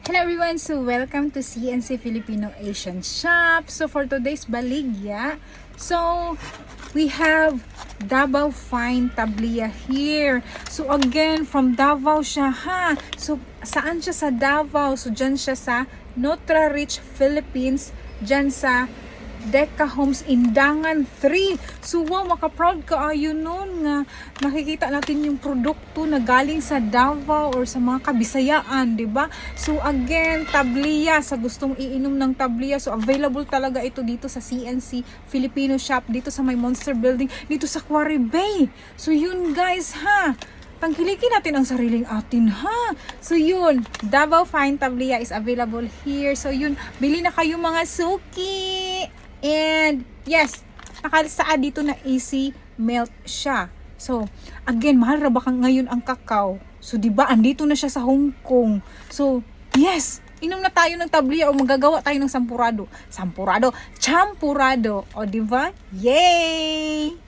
Hello everyone, so welcome to CnC Filipino Asian Shop. So for today's baligya, so we have Davao Fine Tablea here. So again, from Davao siya ha. So saan siya sa Davao? So dyan siya sa Nutra Rich, Philippines, dyan sa Deca Homes Indangan 3. So wow, maka-proud ka ayun nun nga nakikita natin yung produkto na galing sa Davao or sa mga kabisayaan, di ba? So again, tablea, sa gustong iinom ng tablea, so available talaga ito dito sa CnC Filipino Shop, dito sa may Monster Building, dito sa Quarry Bay. So yun guys ha, tangkilikin natin ang sariling atin ha. So yun, Davao Fine Tablea is available here. So yun, bili na kayo mga suki. And yes, nakasaad dito na easy melt siya. So again, mahal ra ba ngayon ang kakao? So di ba andito na siya sa Hong Kong. So yes, inom na tayo ng tablea o magagawa tayo ng sampurado. Champurado. O di ba? Yay!